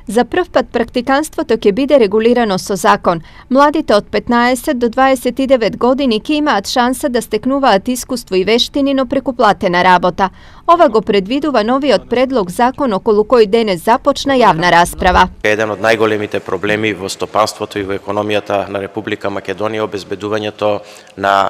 За прв пат практиканството ќе биде регулирано со закон. Младите од 15 до 29 години ќе имаат шанса да стекнуваат искуство и вештини, но преку платена работа. Ова го предвидува новиот предлог закон околу кој денес започна јавна расправа. Еден од најголемите проблеми во стопанството и во економијата на Република Македонија е обезбедувањето на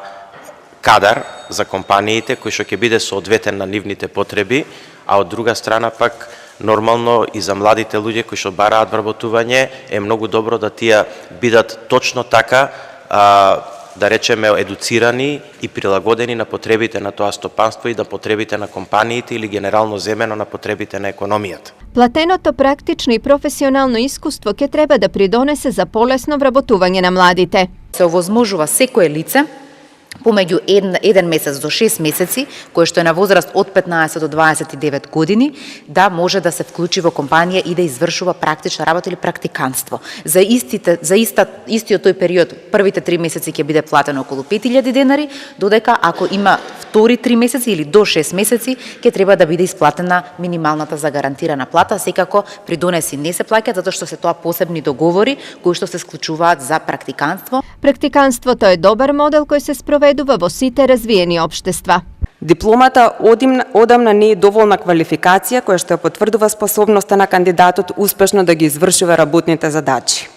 кадар за компаниите кој што ќе биде соодветен на нивните потреби, а од друга страна пак нормално и за младите луѓе кои што бараат вработување е многу добро да тие бидат точно така, да речеме, едуцирани и прилагодени на потребите на тоа стопанство и на потребите на компаниите или генерално земено на потребите на економијата. Платеното практично и професионално искуство ќе треба да придонесе за полесно вработување на младите. Се овозможува секое лице помеѓу 1 месец до 6 месеци, кој што е на возраст од 15 до 29 години, да може да се вклучи во компанија и да извршува практична работа или практиканство. За истиот тој период, првите 3 месеци ќе биде платено околу 5000 денари, додека ако има втори 3 месеци или до 6 месеци, ќе треба да биде исплатена минималната загарантирана плата, секако придонеси не се плаќаат затоа што се тоа посебни договори кои што се склучуваат за практиканство. Практиканството е добар модел кој се спроведува во сите развиени општества. Дипломата одамна не е доволна квалификација која што потврдува способноста на кандидатот успешно да ги извршува работните задачи.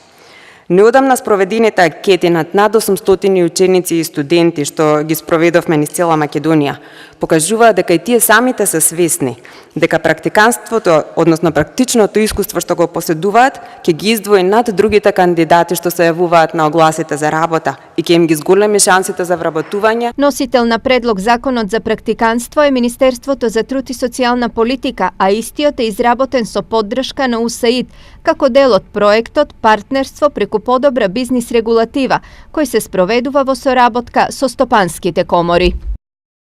Неодамна спроведените анкети над 800 ученици и студенти што ги спроведовме низ цела Македонија покажуваат дека и тие самите се свесни дека практиканството, односно практичното искуство што го поседуваат, ќе ги издвои над другите кандидати што се јавуваат на огласите за работа и ќе им ги зголеми шансите за вработување. Носител на предлог законот за практиканство е Министерството за труд и социјална политика, а истиот е изработен со поддршка на УСАИД, како дел од проектот Партнерство преку подобра бизнис регулатива, кој се спроведува во соработка со стопанските комори.